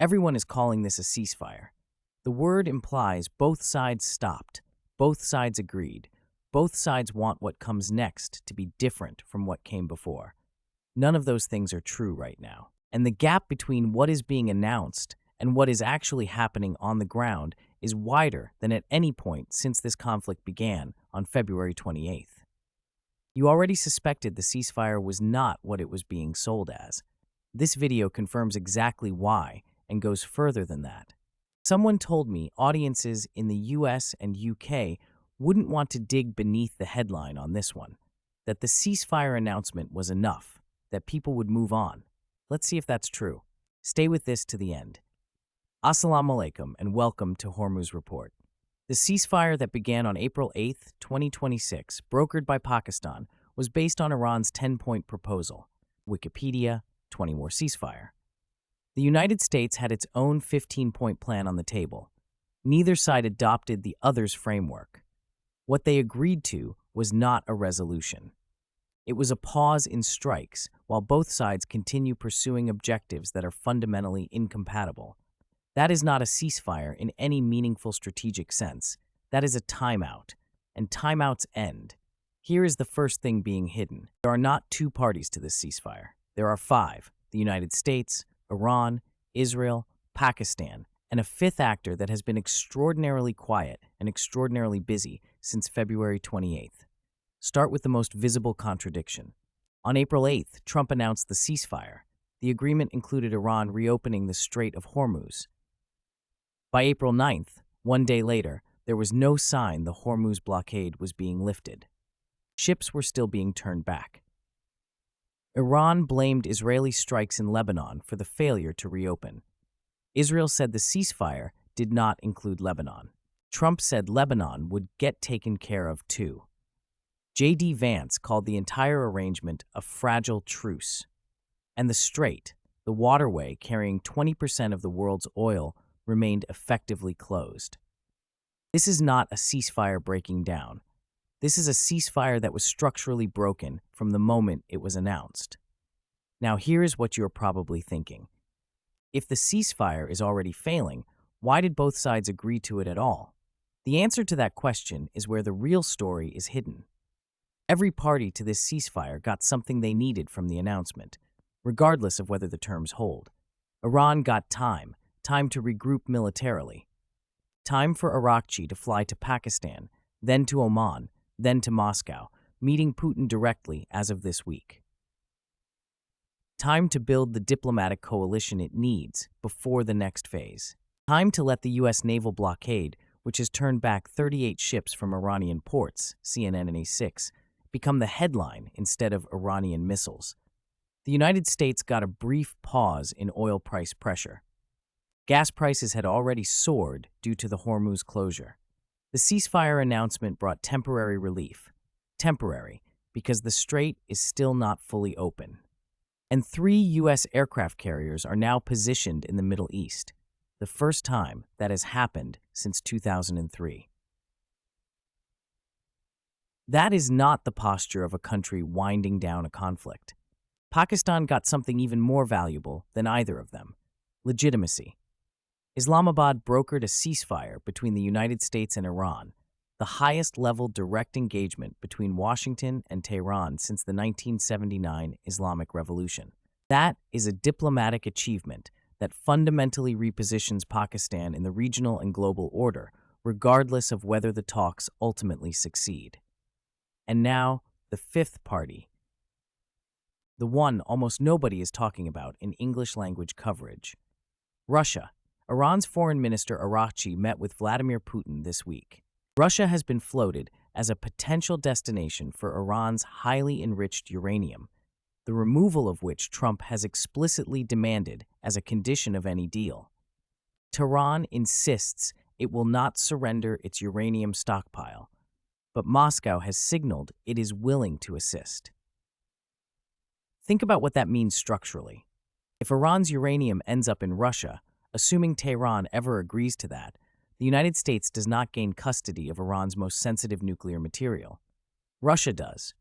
Everyone is calling this a ceasefire. The word implies both sides stopped, both sides agreed, both sides want what comes next to be different from what came before. None of those things are true right now. And the gap between what is being announced and what is actually happening on the ground is wider than at any point since this conflict began on February 28th. You already suspected the ceasefire was not what it was being sold as. This video confirms exactly why and goes further than that. Someone told me audiences in the US and UK wouldn't want to dig beneath the headline on this one, that the ceasefire announcement was enough, that people would move on. Let's see if that's true. Stay with this to the end. Assalamu alaikum and welcome to HormuzReport. The ceasefire that began on April 8, 2026, brokered by Pakistan, was based on Iran's 10-point proposal. Wikipedia, 20 more ceasefire. The United States had its own 15-point plan on the table. Neither side adopted the other's framework. What they agreed to was not a resolution. It was a pause in strikes while both sides continue pursuing objectives that are fundamentally incompatible. That is not a ceasefire in any meaningful strategic sense. That is a timeout, and timeouts end. Here is the first thing being hidden. There are not two parties to this ceasefire. There are five: the United States, Iran, Israel, Pakistan, and a fifth actor that has been extraordinarily quiet and extraordinarily busy since February 28th. Start with the most visible contradiction. On April 8th, Trump announced the ceasefire. The agreement included Iran reopening the Strait of Hormuz. By April 9th, one day later, there was no sign the Hormuz blockade was being lifted. Ships were still being turned back. Iran blamed Israeli strikes in Lebanon for the failure to reopen. Israel said the ceasefire did not include Lebanon. Trump said Lebanon would get taken care of too. J.D. Vance called the entire arrangement a fragile truce. And the Strait, the waterway carrying 20% of the world's oil, remained effectively closed. This is not a ceasefire breaking down. This is a ceasefire that was structurally broken from the moment it was announced. Now here is what you're probably thinking. If the ceasefire is already failing, why did both sides agree to it at all? The answer to that question is where the real story is hidden. Every party to this ceasefire got something they needed from the announcement, regardless of whether the terms hold. Iran got time to regroup militarily, time for Iraqchi to fly to Pakistan, then to Oman, then to Moscow, meeting Putin directly as of this week. Time to build the diplomatic coalition it needs before the next phase. Time to let the U.S. naval blockade, which has turned back 38 ships from Iranian ports, CNN and A6, become the headline instead of Iranian missiles. The United States got a brief pause in oil price pressure. Gas prices had already soared due to the Hormuz closure. The ceasefire announcement brought temporary relief. Temporary, because the Strait is still not fully open. And 3 U.S. aircraft carriers are now positioned in the Middle East, the first time that has happened since 2003. That is not the posture of a country winding down a conflict. Pakistan got something even more valuable than either of them: legitimacy. Islamabad brokered a ceasefire between the United States and Iran, the highest-level direct engagement between Washington and Tehran since the 1979 Islamic Revolution. That is a diplomatic achievement that fundamentally repositions Pakistan in the regional and global order, regardless of whether the talks ultimately succeed. And now, the fifth party. The one almost nobody is talking about in English-language coverage. Russia. Iran's Foreign Minister Araqchi met with Vladimir Putin this week. Russia has been floated as a potential destination for Iran's highly enriched uranium, the removal of which Trump has explicitly demanded as a condition of any deal. Tehran insists it will not surrender its uranium stockpile, but Moscow has signaled it is willing to assist. Think about what that means structurally. If Iran's uranium ends up in Russia, assuming Tehran ever agrees to that, the United States does not gain custody of Iran's most sensitive nuclear material. Russia does.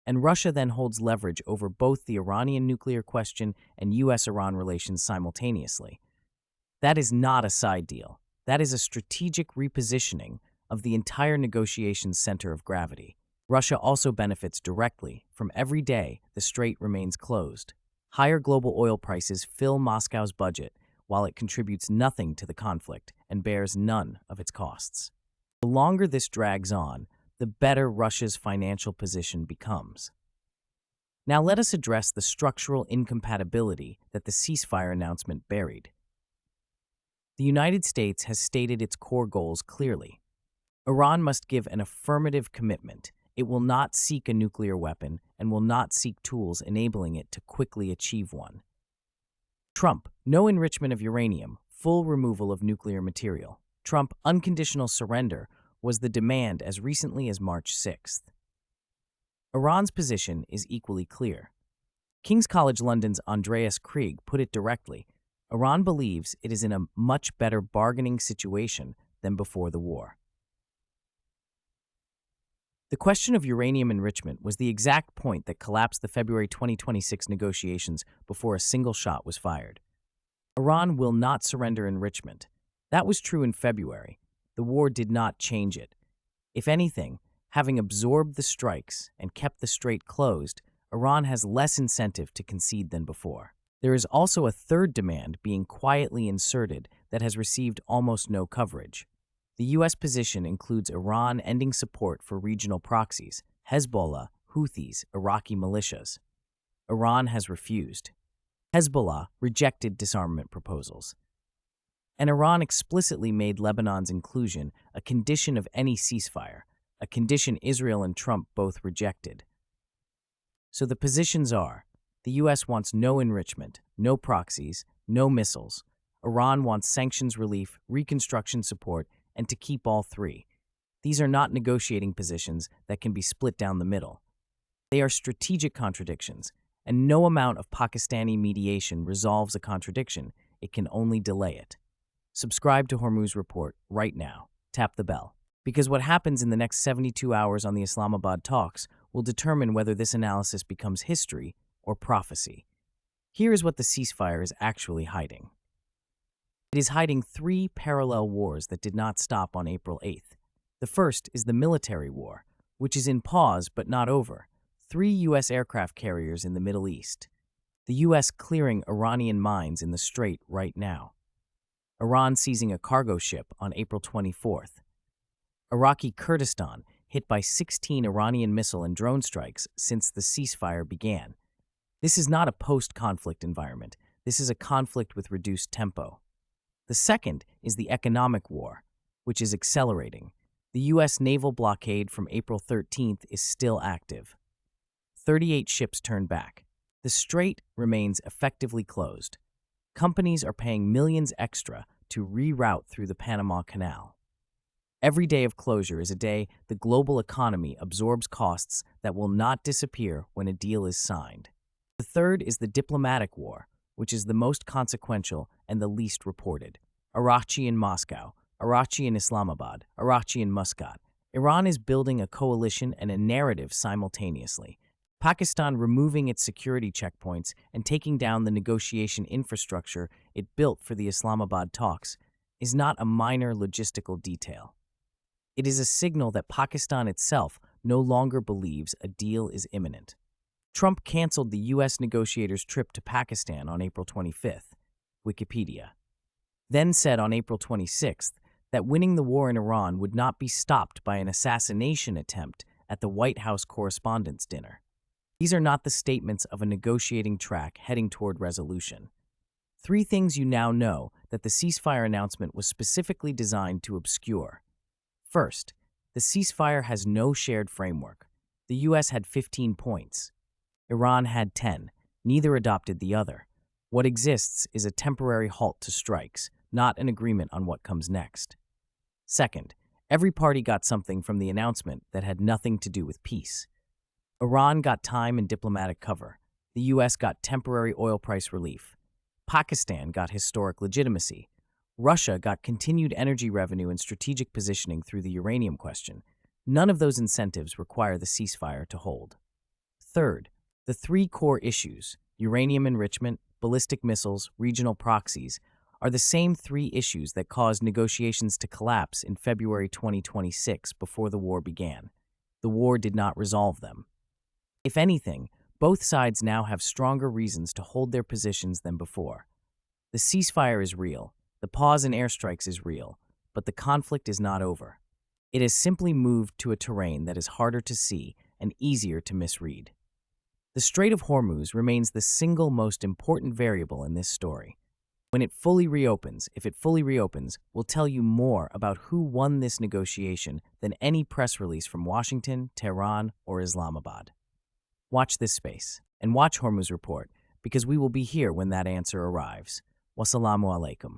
And Russia then holds leverage over both the Iranian nuclear question and U.S.-Iran relations simultaneously. That is not a side deal. That is a strategic repositioning of the entire negotiation's center of gravity. Russia also benefits directly from every day the Strait remains closed. Higher global oil prices fill Moscow's budget, while it contributes nothing to the conflict and bears none of its costs. The longer this drags on, the better Russia's financial position becomes. Now let us address the structural incompatibility that the ceasefire announcement buried. The United States has stated its core goals clearly. Iran must give an affirmative commitment. It will not seek a nuclear weapon and will not seek tools enabling it to quickly achieve one. Trump, no enrichment of uranium, full removal of nuclear material. Trump, unconditional surrender, was the demand as recently as March 6th. Iran's position is equally clear. King's College London's Andreas Krieg put it directly. Iran believes it is in a much better bargaining situation than before the war. The question of uranium enrichment was the exact point that collapsed the February 2026 negotiations before a single shot was fired. Iran will not surrender enrichment. That was true in February. The war did not change it. If anything, having absorbed the strikes and kept the Strait closed, Iran has less incentive to concede than before. There is also a third demand being quietly inserted that has received almost no coverage. The U.S. position includes Iran ending support for regional proxies, Hezbollah, Houthis, Iraqi militias. Iran has refused. Hezbollah rejected disarmament proposals. And Iran explicitly made Lebanon's inclusion a condition of any ceasefire, a condition Israel and Trump both rejected. So the positions are: the U.S. wants no enrichment, no proxies, no missiles. Iran wants sanctions relief, reconstruction support, and to keep all three. These are not negotiating positions that can be split down the middle. They are strategic contradictions, and no amount of Pakistani mediation resolves a contradiction. It can only delay it. Subscribe to HormuzReport right now. Tap the bell. Because what happens in the next 72 hours on the Islamabad talks will determine whether this analysis becomes history or prophecy. Here is what the ceasefire is actually hiding. It is hiding three parallel wars that did not stop on April 8th. The first is the military war, which is in pause but not over. 3 U.S. aircraft carriers in the Middle East. The U.S. clearing Iranian mines in the Strait right now. Iran seizing a cargo ship on April 24th. Iraqi Kurdistan hit by 16 Iranian missile and drone strikes since the ceasefire began. This is not a post-conflict environment. This is a conflict with reduced tempo. The second is the economic war, which is accelerating. The U.S. naval blockade from April 13th is still active. 38 ships turned back. The Strait remains effectively closed. Companies are paying millions extra to reroute through the Panama Canal. Every day of closure is a day the global economy absorbs costs that will not disappear when a deal is signed. The third is the diplomatic war, which is the most consequential and the least reported. Arachi in Moscow, Arachi in Islamabad, Arachi in Muscat. Iran is building a coalition and a narrative simultaneously. Pakistan removing its security checkpoints and taking down the negotiation infrastructure it built for the Islamabad talks is not a minor logistical detail. It is a signal that Pakistan itself no longer believes a deal is imminent. Trump canceled the U.S. negotiators' trip to Pakistan on April 25th, Wikipedia. Then said on April 26th that winning the war in Iran would not be stopped by an assassination attempt at the White House Correspondents' Dinner. These are not the statements of a negotiating track heading toward resolution. 3 things you now know that the ceasefire announcement was specifically designed to obscure. First, the ceasefire has no shared framework. The U.S. had 15 points. Iran had 10. Neither adopted the other. What exists is a temporary halt to strikes, not an agreement on what comes next. Second, every party got something from the announcement that had nothing to do with peace. Iran got time and diplomatic cover. The U.S. got temporary oil price relief. Pakistan got historic legitimacy. Russia got continued energy revenue and strategic positioning through the uranium question. None of those incentives require the ceasefire to hold. Third, the 3 core issues, uranium enrichment, ballistic missiles, regional proxies, are the same three issues that caused negotiations to collapse in February 2026 before the war began. The war did not resolve them. If anything, both sides now have stronger reasons to hold their positions than before. The ceasefire is real, the pause in airstrikes is real, but the conflict is not over. It has simply moved to a terrain that is harder to see and easier to misread. The Strait of Hormuz remains the single most important variable in this story. When it fully reopens, if it fully reopens, we'll tell you more about who won this negotiation than any press release from Washington, Tehran, or Islamabad. Watch this space, and watch Hormuz Report, because we will be here when that answer arrives. Wassalamu alaikum.